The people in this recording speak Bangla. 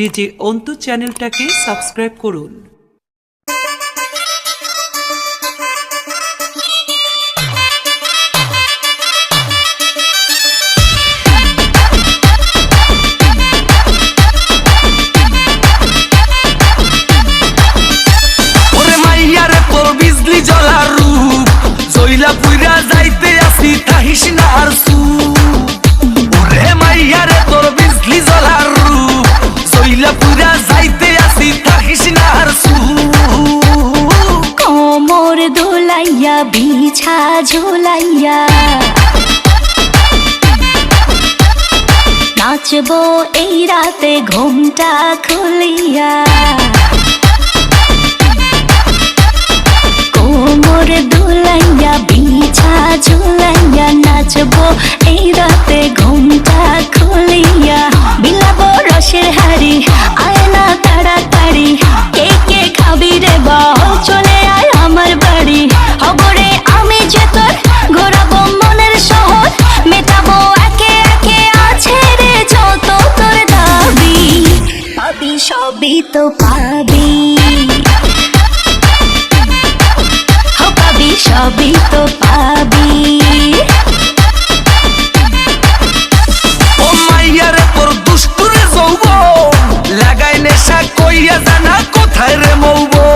ডিজে অন্তু চ্যানেলটাকে সাবস্ক্রাইব করুন। পুইরা যাইতে আসি তাহিস না আর সু ওরে মাইয়া রে তোর বিজলি জ্বলার রূপ জইলা পুইরা যাইতে আসি তাহিস না আর সু কোমর দোলাইয়া বিছা ঝোলাইয়া নাচবো এই রাতে ঘুমটা খুলিয়া কোমর দোলাইয়া বিছা ঝোলাইয়া নাচবো এই রাতে ঘুমটা খুলিয়া বিলাবো রসের হাড়ি আয় না তাড়াতাড়ি কে কে খাবি রে বল চলে আয় আমার বাড়ি হবরে আমি যে তোর ঘোরাবো মনের শহর মেটাবো একে একে আছে রে যত তোর দাবি পাবি সবই তো পাবি সবই তো পাবি ও মাইয়া রে তোর দুষ্টুরে যৌবন লাগাই নেশা কইয়া জানা কোথায় রে মৌবন